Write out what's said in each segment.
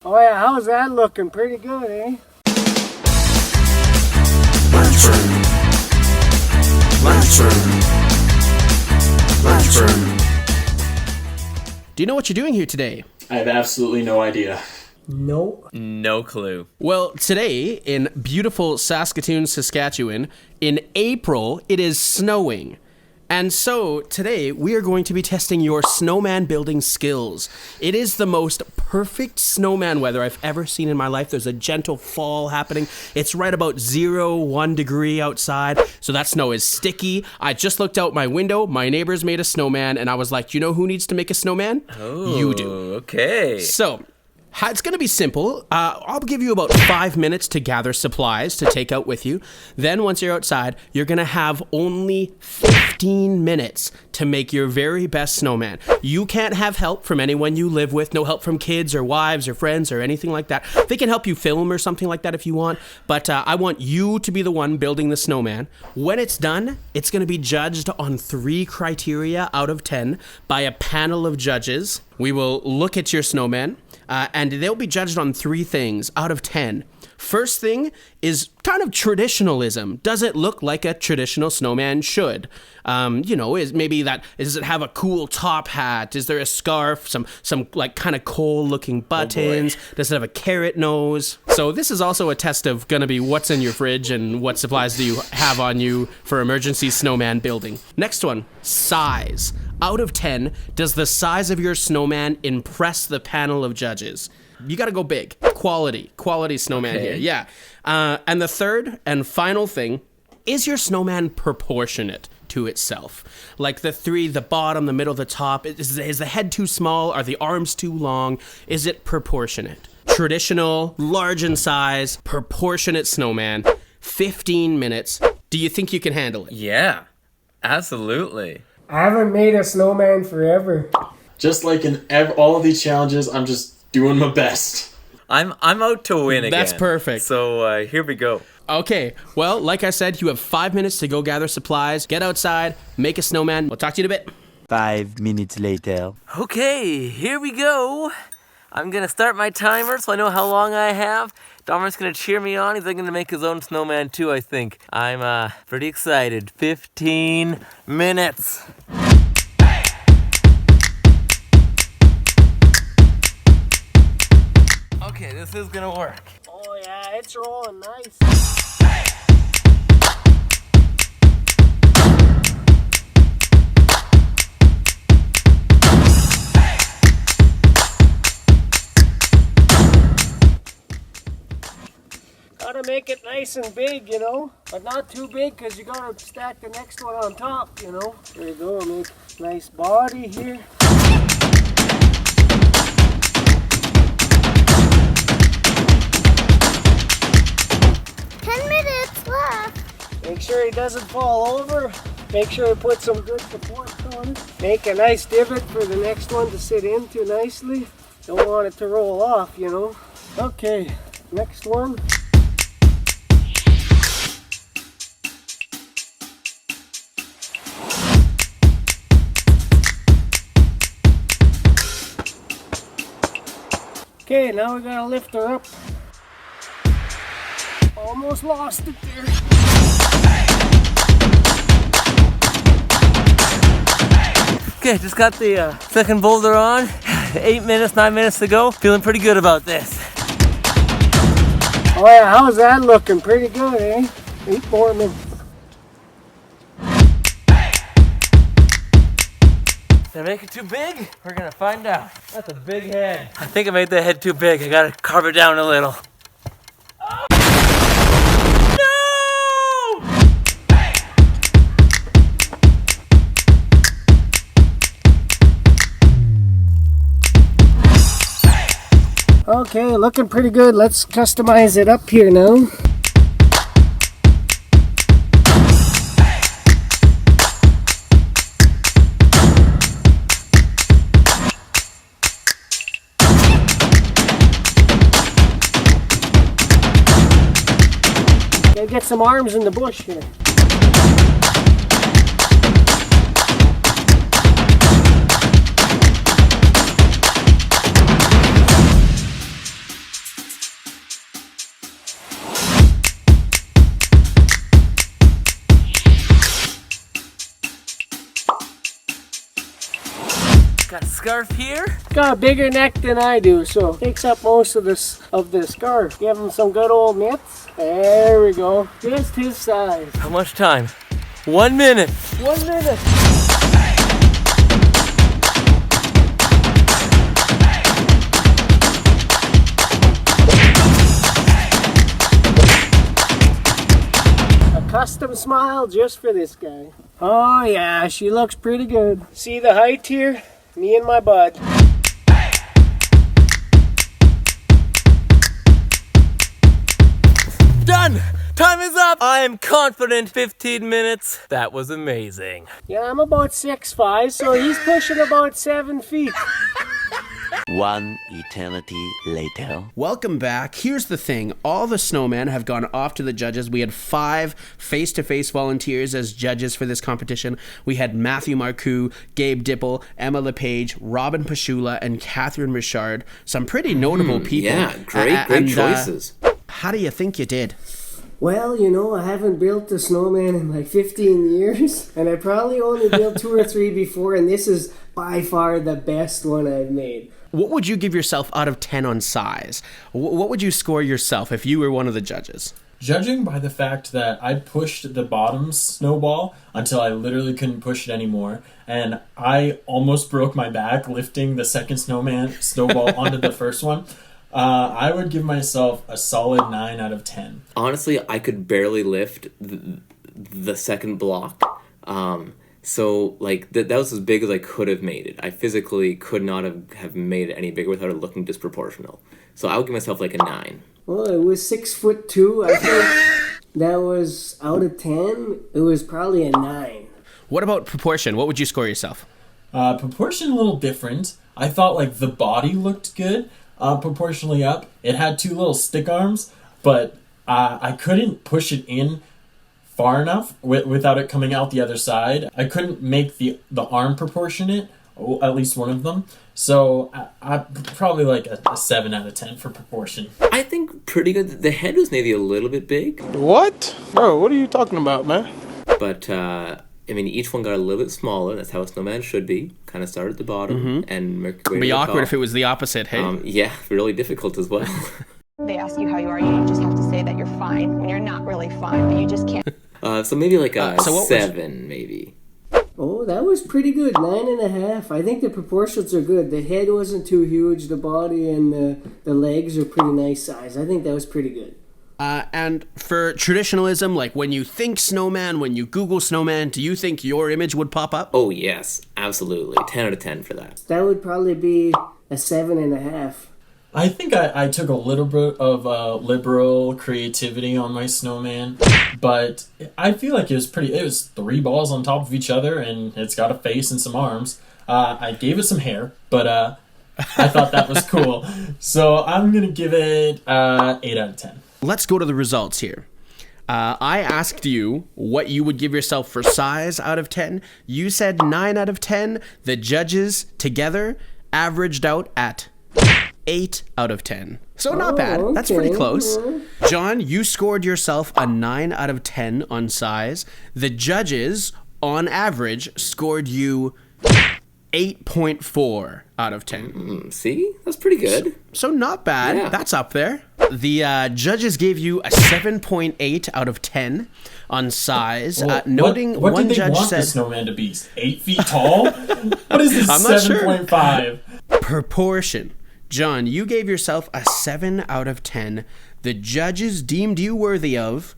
Oh yeah, how's that looking? Pretty good, eh? Lunchroom. Lunchroom. Lunchroom. Do you know what you're doing here today? I have absolutely no idea. Nope. No clue. Well, today in beautiful Saskatoon, Saskatchewan, in April, it is snowing. And so today we are going to be testing your snowman building skills. It is the most perfect snowman weather I've ever seen in my life. There's a gentle fall happening. It's right about 1 degree outside, so that snow is sticky. I just looked out my window. My neighbors made a snowman, and I was like, you know who needs to make a snowman? Oh, You do. Okay. So, it's going to be simple. I'll give you about 5 minutes to gather supplies to take out with you. Then once you're outside, you're going to have only 15 minutes to make your very best snowman. You can't have help from anyone you live with. No help from kids or wives or friends or anything like that. They can help you film or something like that if you want. But I want you to be the one building the snowman. When it's done, it's going to be judged on 3 criteria out of 10 by a panel of judges. We will look at your snowman. And they'll be judged on 3 things out of 10. First thing is kind of traditionalism. Does it look like a traditional snowman should? Does it have a cool top hat? Is there a scarf? Some like kind of cool looking buttons? Does it have a carrot nose? So this is also a test of gonna be what's in your fridge and what supplies do you have on you for emergency snowman building. Next one, size. Out of 10, does the size of your snowman impress the panel of judges? You gotta go big. Quality snowman here, yeah. And the third and final thing, is your snowman proportionate to itself? Like the bottom, the middle, the top, is the head too small? Are the arms too long? Is it proportionate? Traditional, large in size, proportionate snowman, 15 minutes. Do you think you can handle it? Yeah, absolutely. I haven't made a snowman forever. Just like in all of these challenges, I'm just doing my best. I'm out to win again. That's perfect. So here we go. Okay, well, like I said, you have 5 minutes to go gather supplies, get outside, make a snowman. We'll talk to you in a bit. 5 minutes later. Okay, here we go. I'm gonna start my timer so I know how long I have. Dominic's gonna cheer me on. He's gonna make his own snowman too, I think. I'm pretty excited. 15 minutes. Okay, this is gonna work. Oh yeah, it's rolling nice. Gotta make it nice and big, but not too big because you gotta stack the next one on top, There you go, make a nice body here. Make sure it doesn't fall over. Make sure you put some good support on it. Make a nice divot for the next one to sit into nicely. Don't want it to roll off, Okay, next one. Okay, now we gotta lift her up. Almost lost it there. Okay, just got the second boulder on. 9 minutes to go. Feeling pretty good about this. Oh yeah, how's that looking? Pretty good, eh? 8 more minutes. Did I make it too big? We're gonna find out. That's a big head. I think I made the head too big. I gotta carve it down a little. Okay, looking pretty good. Let's customize it up here now. Gotta get some arms in the bush here. scarf here. Got a bigger neck than I do, so takes up most of the scarf. Give him some good old mitts. There we go. Just his size. How much time? 1 minute. 1 minute. Custom smile just for this guy. Oh yeah, she looks pretty good. See the height here? Me and my bud. Done! Time is up! I am confident 15 minutes. That was amazing. Yeah, I'm about 6'5", so he's pushing about 7 feet. One eternity later. Welcome back. Here's the thing. All the snowmen have gone off to the judges. We had 5 face-to-face volunteers as judges for this competition. We had Matthew Marcoux, Gabe Dipple, Emma LePage, Robin Pashula, and Catherine Richard. Some pretty notable people. Yeah, great choices. How do you think you did? Well, you know, I haven't built a snowman in like 15 years, and I probably only built 2 or 3 before, and this is by far the best one I've made. What would you give yourself out of 10 on size? What would you score yourself if you were one of the judges? Judging by the fact that I pushed the bottom snowball until I literally couldn't push it anymore, and I almost broke my back lifting the second snowball onto the first one, I would give myself a solid 9 out of 10. Honestly, I could barely lift the second block. So, like, that was as big as I could have made it. I physically could not have made it any bigger without it looking disproportional. So I would give myself, like, a 9. Well, it was 6'2". I think that was out of 10. It was probably a 9. What about proportion? What would you score yourself? Proportion a little different. I thought, like, the body looked good, proportionally up. It had 2 little stick arms, but I couldn't push it in far enough without it coming out the other side. I couldn't make the arm proportionate, at least one of them. So I probably like a 7 out of 10 for proportion. I think pretty good. The head was maybe a little bit big. What? Bro, what are you talking about, man? But, I mean, each one got a little bit smaller. That's how a snowman should be. Kind of start at the bottom and work your way It'd be to the awkward top. if it was the opposite, hey? Yeah, really difficult as well. They ask you how you are, you just have to say that you're fine when you're not really fine, but you just can't. So maybe like a so what 7, maybe. Oh, that was pretty good. 9.5. I think the proportions are good. The head wasn't too huge. The body and the legs are pretty nice size. I think that was pretty good. And for traditionalism, like when you think snowman, when you Google snowman, do you think your image would pop up? Oh, yes, absolutely. 10 out of 10 for that. That would probably be a 7.5. I think I took a little bit of liberal creativity on my snowman, but I feel like it was 3 balls on top of each other, and it's got a face and some arms. I gave it some hair, but I thought that was cool. So I'm going to give it 8 out of 10. Let's go to the results here. I asked you what you would give yourself for size out of 10. You said 9 out of 10. The judges together averaged out at 8 out of 10. So not bad. Okay. That's pretty close. John, you scored yourself a 9 out of 10 on size. The judges, on average, scored you 8.4 out of 10. See? That's pretty good. So not bad. Yeah. That's up there. The judges gave you a 7.8 out of 10 on size. Well, Noting what one did they judge want said the snowman to be? 8 feet tall? What is this, I'm not sure. 7.5? proportion. John, you gave yourself a 7 out of 10. The judges deemed you worthy of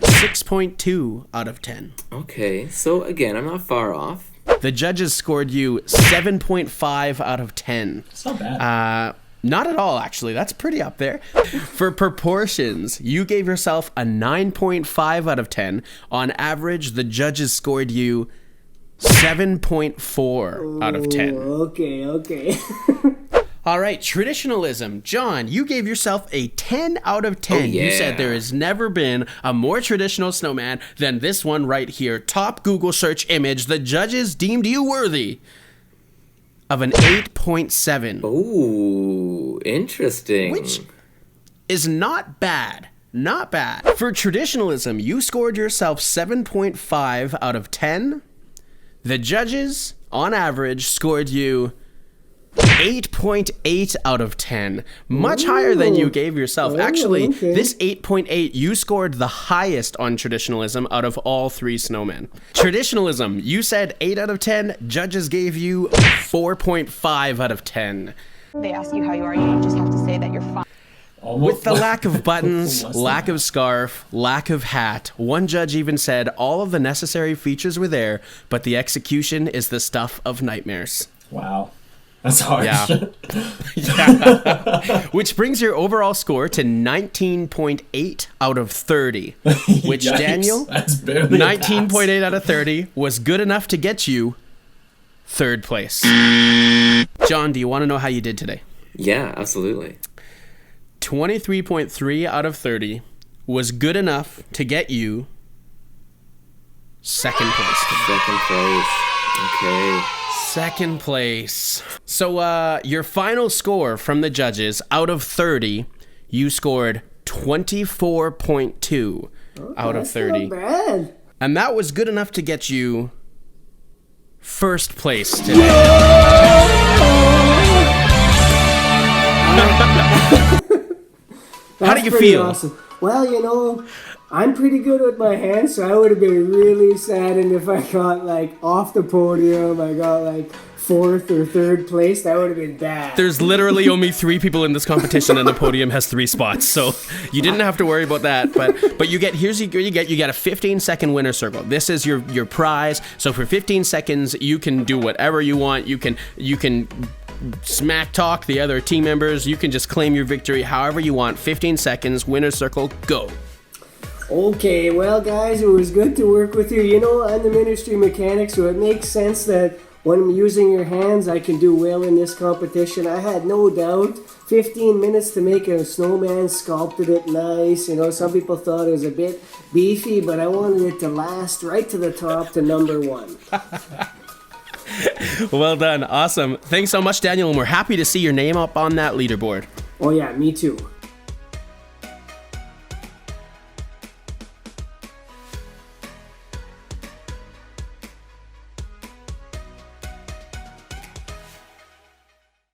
6.2 out of 10. Okay, so again, I'm not far off. The judges scored you 7.5 out of 10. It's not bad. Not at all, actually. That's pretty up there. For proportions, you gave yourself a 9.5 out of 10. On average, the judges scored you 7.4 out of 10. Okay. All right, traditionalism. John, you gave yourself a 10 out of 10. Oh, yeah. You said there has never been a more traditional snowman than this one right here. Top Google search image. The judges deemed you worthy of an 8.7. Ooh, interesting. Which is not bad. Not bad. For traditionalism, you scored yourself 7.5 out of 10. The judges, on average, scored you 8.8 out of 10. Much higher than you gave yourself. Actually, okay. this 8.8, you scored the highest on traditionalism out of all 3 snowmen. Traditionalism, you said 8 out of 10. Judges gave you 4.5 out of 10. They ask you how you are, you just have to say that you're fine. With the lack of buttons, lack of scarf, lack of hat, one judge even said all of the necessary features were there, but the execution is the stuff of nightmares. Wow. That's harsh. Yeah. Which brings your overall score to 19.8 out of 30. Which, Yikes, Daniel, that's barely 19.8 out of 30 was good enough to get you 3rd place. John, do you want to know how you did today? Yeah, absolutely. 23.3 out of 30 was good enough to get you 2nd place today. 2nd place. Okay. 2nd place. So your final score from the judges, out of 30, you scored 24.2 out of 30. Not bad. And that was good enough to get you 1st place today. How do you pretty feel? Awesome. Well, I'm pretty good with my hands, so I would have been really saddened if I got off the podium. I got 4th or 3rd place. That would have been bad. There's literally only 3 people in this competition, and the podium has 3 spots, so you didn't have to worry about that. But you get a 15-second winner circle. This is your prize. So for 15 seconds, you can do whatever you want. You can smack talk the other team members. You can just claim your victory however you want. 15 seconds, winner circle, go. Okay, well, guys, it was good to work with you. I'm the ministry mechanic, so it makes sense that when I'm using your hands, I can do well in this competition. I had no doubt. 15 minutes to make a snowman, sculpted it nice. Some people thought it was a bit beefy, but I wanted it to last right to the top to number 1. Well done. Awesome. Thanks so much, Daniel, and we're happy to see your name up on that leaderboard. Oh, yeah, me too.